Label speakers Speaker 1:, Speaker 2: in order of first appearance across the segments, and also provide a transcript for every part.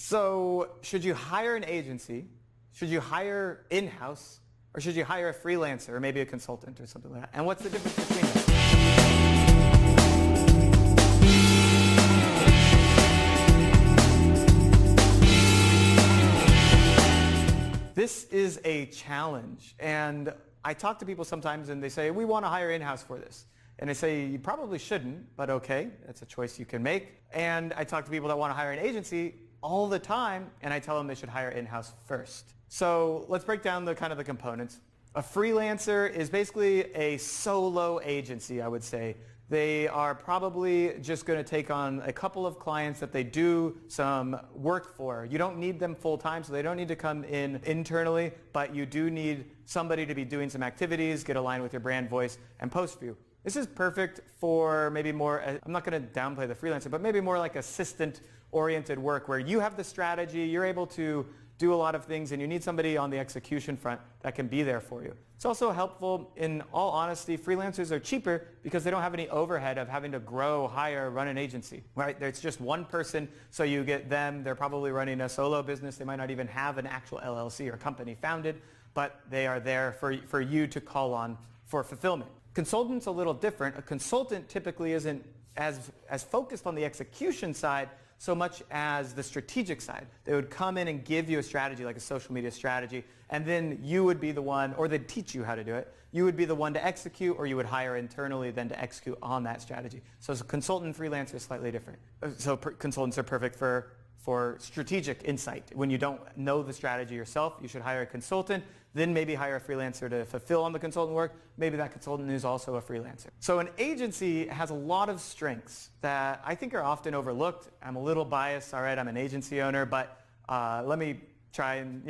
Speaker 1: So should you hire an agency? Should you hire in-house? Or should you hire a freelancer or maybe a consultant or something like that? And what's the difference between them? This is a challenge. And I talk to people sometimes and they say, we want to hire in-house for this. And I say, you probably shouldn't, but okay, that's a choice you can make. And I talk to people that want to hire an agency all the time, and I tell them they should hire in-house first. So let's break down the kind of the components. A freelancer is basically a solo agency, I would say. They are probably just going to take on a couple of clients that they do some work for. You don't need them full time, so they don't need to come in internally, but you do need somebody to be doing some activities, get aligned with your brand voice, and post for you. This is perfect for maybe more, I'm not going to downplay the freelancer, but maybe more like assistant-oriented work where you have the strategy, you're able to do a lot of things, and you need somebody on the execution front that can be there for you. It's also helpful, in all honesty, freelancers are cheaper because they don't have any overhead of having to grow, hire, run an agency, right? It's just one person, so you get them. They're probably running a solo business. They might not even have an actual LLC or company founded, but they are there for you to call on for fulfillment. Consultant's a little different. A consultant typically isn't as focused on the execution side so much as the strategic side. They would come in and give you a strategy, like a social media strategy, and then you would be the one, or they'd teach you how to do it. You would be the one to execute, or you would hire internally then to execute on that strategy. So as a consultant, freelancer is slightly different. So consultants are perfect for strategic insight. When you don't know the strategy yourself, you should hire a consultant, then maybe hire a freelancer to fulfill on the consultant work. Maybe that consultant is also a freelancer. So an agency has a lot of strengths that I think are often overlooked. I'm a little biased, all right, I'm an agency owner, but let me try and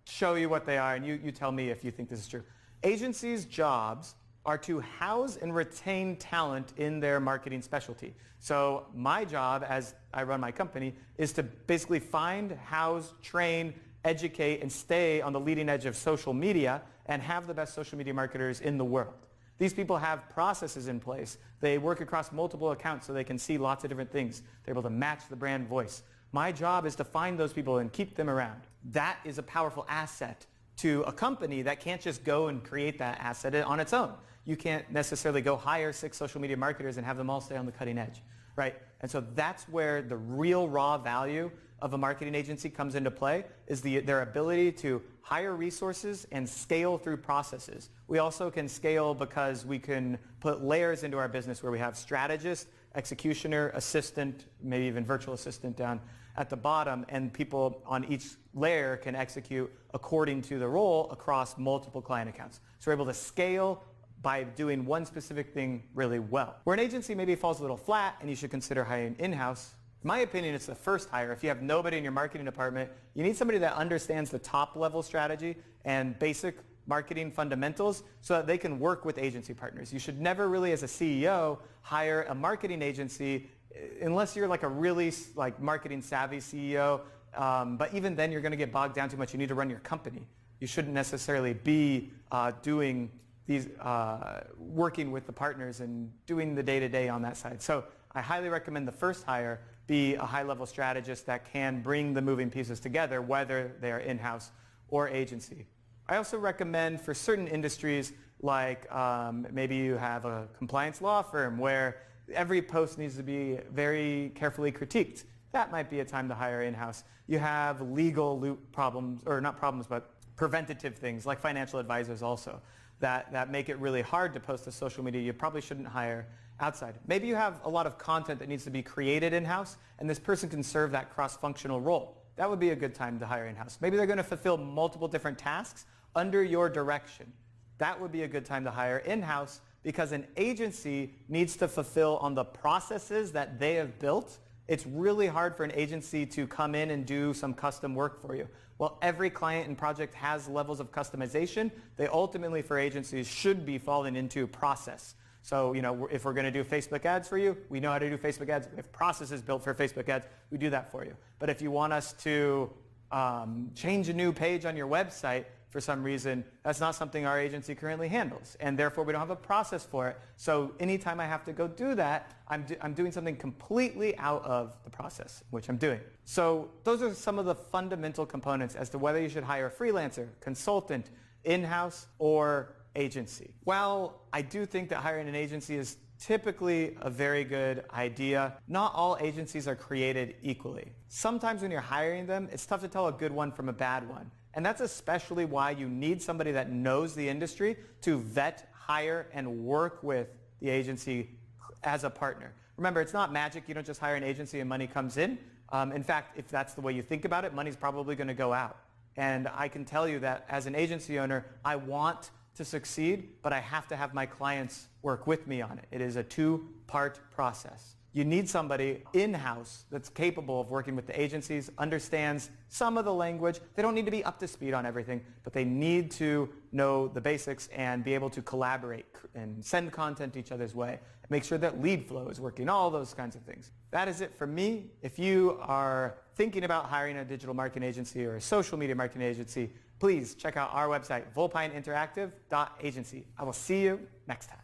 Speaker 1: show you what they are, and you tell me if you think this is true. Agencies' jobs are to house and retain talent in their marketing specialty. So my job, as I run my company, is to basically find, house, train, educate, and stay on the leading edge of social media and have the best social media marketers in the world. These people have processes in place. They work across multiple accounts so they can see lots of different things. They're able to match the brand voice. My job is to find those people and keep them around. That is a powerful asset to a company that can't just go and create that asset on its own. You can't necessarily go hire 6 social media marketers and have them all stay on the cutting edge, right? And so that's where the real raw value of a marketing agency comes into play, is their ability to hire resources and scale through processes. We also can scale because we can put layers into our business where we have strategist, executioner, assistant, maybe even virtual assistant down at the bottom, and people on each layer can execute according to the role across multiple client accounts. So we're able to scale by doing one specific thing really well. Where an agency maybe falls a little flat and you should consider hiring in-house, in my opinion, it's the first hire. If you have nobody in your marketing department, you need somebody that understands the top level strategy and basic marketing fundamentals so that they can work with agency partners. You should never really, as a CEO, hire a marketing agency unless you're like a really marketing savvy CEO. But even then, you're going to get bogged down too much. You need to run your company. You shouldn't necessarily be doing these, working with the partners and doing the day-to-day on that side. So I highly recommend the first hire be a high-level strategist that can bring the moving pieces together, whether they are in-house or agency. I also recommend for certain industries, like maybe you have a compliance law firm where every post needs to be very carefully critiqued. That might be a time to hire in-house. You have legal problems, or not problems, but preventative things like financial advisors also that make it really hard to post to social media. You probably shouldn't hire outside. Maybe you have a lot of content that needs to be created in-house, and this person can serve that cross-functional role. That would be a good time to hire in-house. Maybe they're going to fulfill multiple different tasks under your direction. That would be a good time to hire in-house, because an agency needs to fulfill on the processes that they have built. It's really hard for an agency to come in and do some custom work for you. Well, every client and project has levels of customization. They ultimately, for agencies, should be falling into process. So, if we're going to do Facebook ads for you, we know how to do Facebook ads. We have processes built for Facebook ads. We do that for you. But if you want us to change a new page on your website for some reason, that's not something our agency currently handles, and therefore we don't have a process for it. So anytime I have to go do that, I'm doing something completely out of the process, which I'm doing. So those are some of the fundamental components as to whether you should hire a freelancer, consultant, in-house, or agency. While I do think that hiring an agency is typically a very good idea, not all agencies are created equally. Sometimes when you're hiring them, it's tough to tell a good one from a bad one. And that's especially why you need somebody that knows the industry to vet, hire, and work with the agency as a partner. Remember, it's not magic. You don't just hire an agency and money comes in. In fact, if that's the way you think about it, money's probably going to go out. And I can tell you that as an agency owner, I want to succeed, but I have to have my clients work with me on it. It is a two-part process. You need somebody in-house that's capable of working with the agencies, understands some of the language. They don't need to be up to speed on everything, but they need to know the basics and be able to collaborate and send content each other's way. Make sure that lead flow is working, all those kinds of things. That is it for me. If you are thinking about hiring a digital marketing agency or a social media marketing agency, please check out our website, vulpineinteractive.agency. I will see you next time.